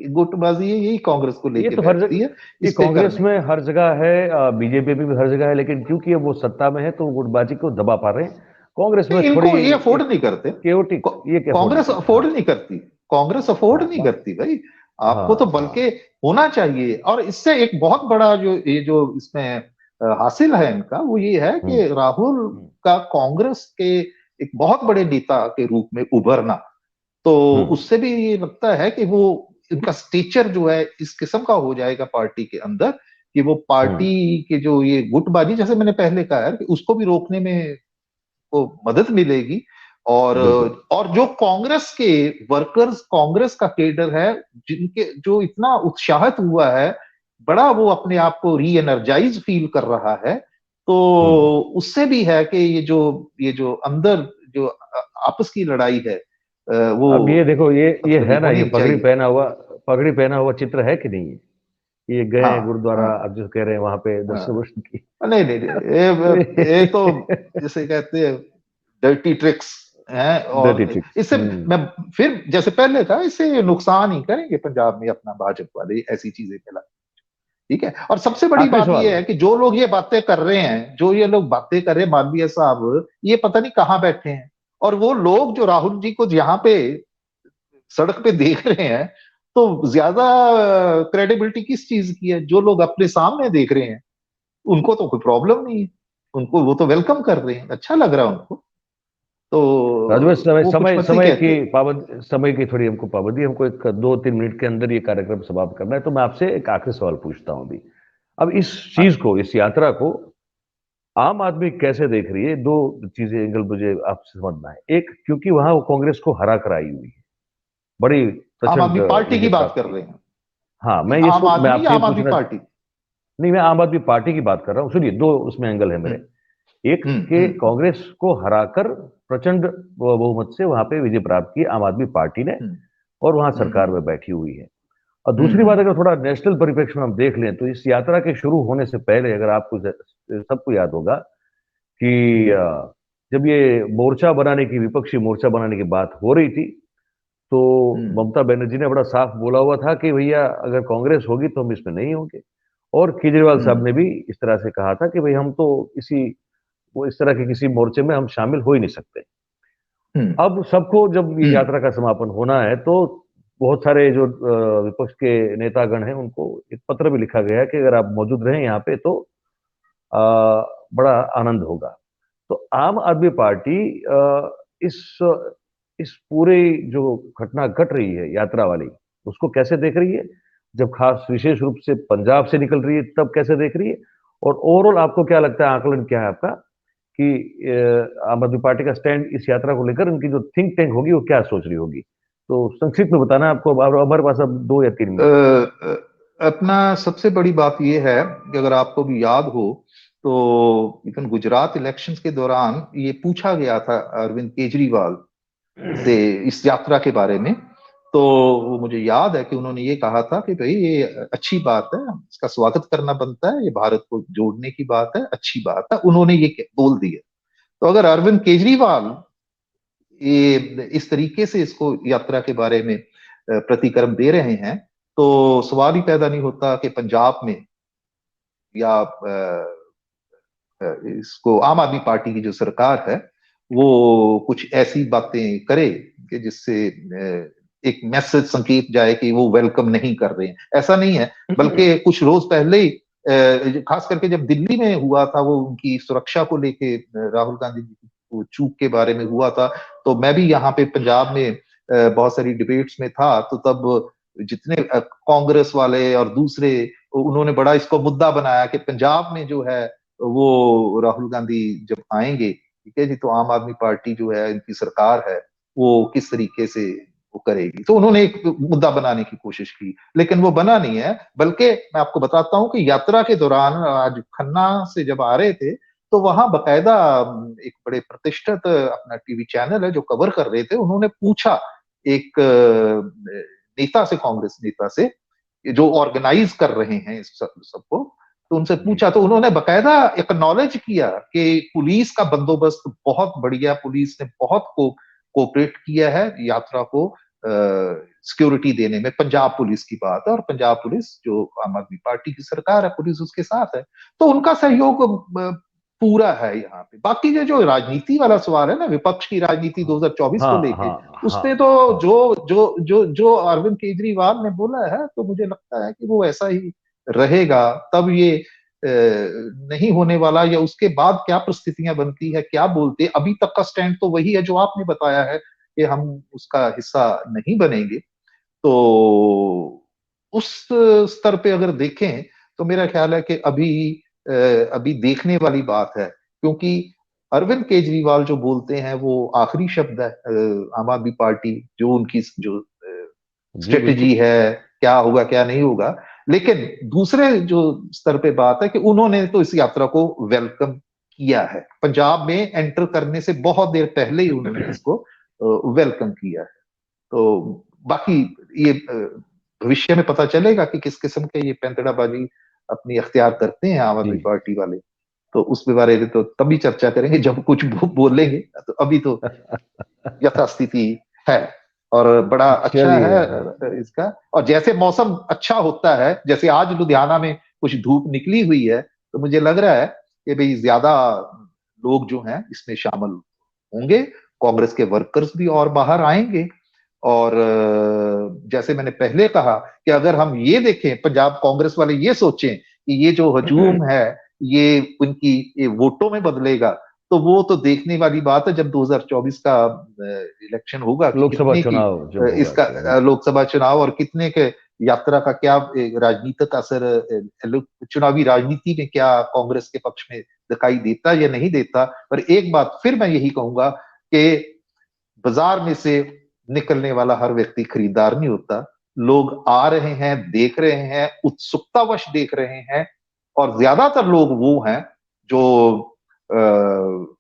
गुटबाजी है, यही कांग्रेस को ये लेके तो हर बैठती जगह, है, ये इस पे कांग्रेस करने में के लिए। हर जगह है, बीजेपी में भी हर जगह है, लेकिन क्योंकि वो सत्ता में है तो वो गुटबाजी को दबा पा रहे हैं। कांग्रेस में नहीं, थोड़ी इनको ये अफोर्ड नहीं करते, केओटिक, ये क्या अफोर्ड नहीं कांग्रेस करते। अफोर्ड हाँ। नहीं करती, कांग्रेस अफोर्ड हाँ नहीं करती भाई। आपको तो हाँ बल्कि हाँ। होना चाहिए। और इससे एक बहुत बड़ा जो इसमें हासिल है इनका, वो ये है हम्म कि राहुल हम्म का कांग्रेस के एक बहुत बड़े नेता के रूप में उभरना, तो हम्म उससे भी ये लगता है कि वो इनका स्टेचर जो है इस किस्म का हो जाएगा पार्टी के अंदर, कि वो हम्म पार्टी के जो ये गुटबाजी, जैसे मैंने पहले कहा है, कि उसको भी रोकने में को मदद मिलेगी। और बिल्कुल। जो कांग्रेस के वर्कर्स, कांग्रेस का केडर है, जिनके जो इतना उत्साहित हुआ है, बड़ा वो अपने आप को री एनर्जाइज फील कर रहा है। तो हम्म उससे भी है कि ये जो अंदर जो आपस की लड़ाई है, अब ये वो देखो, ये सबसे भी है ना, ये होनी पगड़ी चाहिए। पहना हुआ, पगड़ी पहना हुआ चित्र है कि नहीं है? ये गए हैं हाँ गुरुद्वारा, हाँ आप जो कह रहे हैं वहां पे दर्शन हाँ। वर्शन की। नहीं नहीं नहीं, ये तो जैसे कहते हैं डर्टी ट्रिक्स हैं। डर्टी और ट्रिक्स। इससे मैं फिर जैसे पहले था, इससे नुकसान ही करेंगे पंजाब में अपना भाजपा वाले ऐसी चीजें फैला, ठीक है। और सबसे बड़ी आखिरी बात सवाल। यह है कि जो लोग ये बातें कर रहे हैं, जो ये लोग बातें कर रहे हैं, मालवीय साहब, ये पता नहीं कहाँ बैठे हैं। और वो लोग जो राहुल जी को यहाँ पे सड़क पे देख रहे हैं, तो ज्यादा क्रेडिबिलिटी किस चीज की है? जो लोग अपने सामने देख रहे हैं उनको तो कोई प्रॉब्लम नहीं है, उनको वो तो वेलकम कर रहे हैं, अच्छा लग रहा है उनको। तो राजवेश, समय वो कुछ समय मत ही समय की कहते। पाबंदी, समय की थोड़ी हमको पाबंदी, हमको एक 2-3 मिनट के अंदर ये कार्यक्रम समाप्त करना है, तो मैं आपसे एक आखिरी सवाल पूछता हूं अभी। अब इस चीज हाँ, को, इस यात्रा को आम आदमी कैसे देख रही है? दो चीजें एंगल मुझे आपसे समझना है। एक, क्योंकि वहां वो कांग्रेस को हरा कर आई हुई है, बड़ी आम प्रचंड आदमी पार्टी की विजय बात प्राप्त कर की। रहे हैं। हाँ, नहीं, आम मैं आदमी, आपसे ये आम आदमी पूछना, पार्टी। नहीं, मैं आम आदमी पार्टी की बात कर रहा हूँ। सुनिए, दो उसमें एंगल है मेरे। हम्म एक के हम्म कांग्रेस को हराकर प्रचंड बहुमत से वहां पे विजय प्राप्त की आम आदमी पार्टी ने, हम्म और वहां सरकार हम्म में बैठी हुई है। और हम्म दूसरी बात, हम्म अगर थोड़ा नेशनल परिप्रेक्ष्य में हम देख लें, तो इस यात्रा के शुरू होने से पहले, अगर आपको सबको याद होगा कि जब ये मोर्चा बनाने की, विपक्षी मोर्चा बनाने की बात हो रही थी, तो हम्म ममता बनर्जी ने बड़ा साफ बोला हुआ था कि भैया अगर कांग्रेस होगी तो हम इसमें नहीं होंगे। और केजरीवाल साहब हम्म ने भी इस तरह से कहा था कि भाई हम तो इसी, वो इस तरह के किसी मोर्चे में हम शामिल हो ही नहीं सकते। हम्म अब सबको जब ये हम्म यात्रा का समापन होना है, तो बहुत सारे जो विपक्ष के नेतागण हैं, उनको एक पत्र भी लिखा गया है कि अगर आप मौजूद रहें यहाँ पे तो बड़ा आनंद होगा। तो आम आदमी पार्टी इस इस पूरे जो घटना घट रही है यात्रा वाली, उसको कैसे देख रही है? जब खास विशेष रूप से पंजाब से निकल रही है तब कैसे देख रही है? और ओवरऑल आपको क्या लगता है, आकलन क्या है आपका कि आम आदमी पार्टी का स्टैंड इस यात्रा को लेकर, उनकी जो थिंक टैंक होगी वो क्या सोच रही होगी? तो संक्षिप्त में बताना आपको, हमारे पास अब 2 या 3 मिनट। अपना सबसे बड़ी बात यह है कि अगर आपको भी याद हो तो इवन गुजरात इलेक्शंस के दौरान ये पूछा गया था अरविंद केजरीवाल से इस यात्रा के बारे में। तो वो मुझे याद है कि उन्होंने ये कहा था कि भाई ये अच्छी बात है, इसका स्वागत करना बनता है, ये भारत को जोड़ने की बात है, अच्छी बात है, उन्होंने ये बोल दिया। तो अगर अरविंद केजरीवाल ये इस तरीके से इसको यात्रा के बारे में प्रतिक्रम दे रहे हैं तो सवाल ही पैदा नहीं होता कि पंजाब में या इसको आम आदमी पार्टी की जो सरकार है वो कुछ ऐसी बातें करे कि जिससे एक मैसेज संकेत जाए कि वो वेलकम नहीं कर रहे हैं। ऐसा नहीं है, बल्कि कुछ रोज पहले ही खास करके जब दिल्ली में हुआ था वो उनकी सुरक्षा को लेके राहुल गांधी जी की चूक के बारे में हुआ था, तो मैं भी यहाँ पे पंजाब में बहुत सारी डिबेट्स में था। तो तब जितने कांग्रेस वाले और दूसरे, उन्होंने बड़ा इसको मुद्दा बनाया कि पंजाब में जो है वो राहुल गांधी जब आएंगे, ठीक है जी, तो आम आदमी पार्टी जो है इनकी सरकार है वो किस तरीके से वो करेगी। तो उन्होंने एक मुद्दा बनाने की कोशिश की, लेकिन वो बना नहीं है। बल्कि मैं आपको बताता हूं कि यात्रा के दौरान आज खन्ना से जब आ रहे थे तो वहां बकायदा एक बड़े प्रतिष्ठित अपना टीवी चैनल है जो कवर कर रहे थे, उन्होंने पूछा एक नेता से, कांग्रेस नेता से जो ऑर्गेनाइज कर रहे हैं इस सबको, तो उनसे पूछा तो उन्होंने बकायदा एक्नॉलेज किया कि पुलिस का बंदोबस्त बहुत बढ़िया, पुलिस ने बहुत कोऑपरेट किया है यात्रा को सिक्योरिटी देने में। पंजाब पुलिस की बात है, और पंजाब पुलिस जो आम आदमी पार्टी की सरकार है, पुलिस उसके साथ है, तो उनका सहयोग पूरा है यहाँ पे। बाकी जो राजनीति वाला सवाल है ना, विपक्ष की राजनीति 2024 को हाँ लेके, हाँ हाँ उसपे तो हाँ। जो अरविंद केजरीवाल ने बोला है, तो मुझे लगता है कि वो ऐसा ही रहेगा। तब ये नहीं होने वाला, या उसके बाद क्या परिस्थितियां बनती है, क्या बोलते, अभी तक का स्टैंड तो वही है जो आपने बताया है कि हम उसका हिस्सा नहीं बनेंगे। तो उस स्तर पे अगर देखें तो मेरा ख्याल है कि अभी देखने वाली बात है, क्योंकि अरविंद केजरीवाल जो बोलते हैं वो आखिरी शब्द है। आम आदमी पार्टी जो उनकी जो जी स्ट्रेटेजी बिल्कुल। है, क्या होगा क्या नहीं होगा। लेकिन दूसरे जो स्तर पे बात है कि उन्होंने तो इस यात्रा को वेलकम किया है, पंजाब में एंटर करने से बहुत देर पहले ही उन्होंने इसको वेलकम किया है। तो बाकी ये भविष्य में पता चलेगा कि किस किस्म के ये पैंतड़ाबाजी अपनी अख्तियार करते हैं आम जी। आदमी पार्टी वाले। तो उस बारे में तो तभी चर्चा करेंगे जब कुछ बोलेंगे। तो अभी तो यथास्थिति है, और बड़ा अच्छा चलिए। है इसका। और जैसे मौसम अच्छा होता है, जैसे आज लुधियाना में कुछ धूप निकली हुई है, तो मुझे लग रहा है कि भाई ज्यादा लोग जो हैं इसमें शामिल होंगे, कांग्रेस के वर्कर्स भी और बाहर आएंगे। और जैसे मैंने पहले कहा कि अगर हम ये देखें, पंजाब कांग्रेस वाले ये सोचें कि ये जो हजूम है ये उनकी ये वोटों में बदलेगा, तो वो तो देखने वाली बात है जब 2024 का इलेक्शन होगा कि लोकसभा कितने की चुनाव जब होगा इसका तो बिल्कुल। लोकसभा चुनाव, और कितने के यात्रा का क्या राजनीतिक असर चुनावी राजनीति में क्या कांग्रेस के पक्ष में दिखाई देता या नहीं देता। पर एक बात फिर मैं यही कहूंगा कि बाजार में से निकलने वाला हर व्यक्ति खरीदार नहीं होता। लोग आ रहे हैं, देख रहे हैं, उत्सुकतावश देख रहे हैं, और ज्यादातर लोग वो हैं जो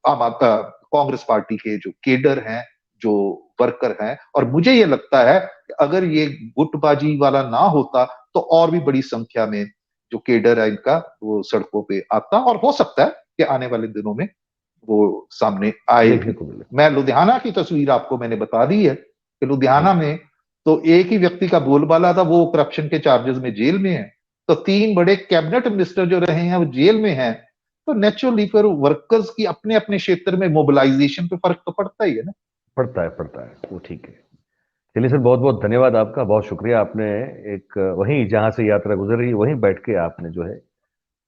कांग्रेस पार्टी के जो केडर हैं, जो वर्कर हैं। और मुझे ये लगता है कि अगर ये गुटबाजी वाला ना होता तो और भी बड़ी संख्या में जो केडर है इनका वो सड़कों पे आता, और हो सकता है कि आने वाले दिनों में वो सामने आए देखने भी। को मिले। मैं लुधियाना की तस्वीर आपको मैंने बता दी है कि जी। लुधियाना में तो एक ही व्यक्ति का बोलबाला था, वो करप्शन के चार्जेस में जेल में है। तो 3 बड़े कैबिनेट मिनिस्टर जो रहे हैं वो जेल में हैं। तो नेचुरली फिर वर्कर्स की अपने अपने क्षेत्र में मोबिलाइजेशन पे फर्क तो पड़ता ही है ना। पड़ता है वो ठीक है। चलिए सर, बहुत बहुत धन्यवाद आपका, बहुत शुक्रिया। आपने एक वहीं जहां से यात्रा गुजर रही है वहीं बैठ के आपने जो है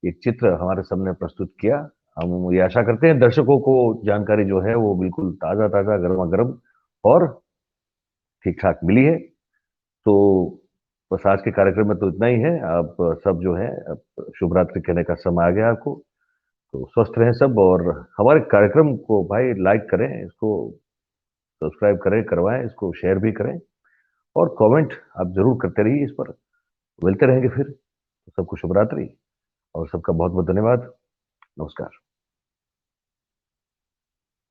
एक चित्र हमारे सामने प्रस्तुत किया। हम ये आशा करते हैं दर्शकों को जानकारी जो है वो बिल्कुल ताजा ताजा गर्मा गर्म और ठीक ठाक मिली है। तो बस आज के कार्यक्रम में तो इतना ही है। अब सब जो है, अब शुभ रात्रि कहने का समय आ गया आपको। तो स्वस्थ रहें सब, और हमारे कार्यक्रम को भाई लाइक करें, इसको सब्सक्राइब करें, करवाएं, इसको शेयर भी करें, और कमेंट आप जरूर करते रहिए इस पर। मिलते रहेंगे फिर। तो सबको शुभ रात्रि और सबका बहुत बहुत धन्यवाद। नमस्कार।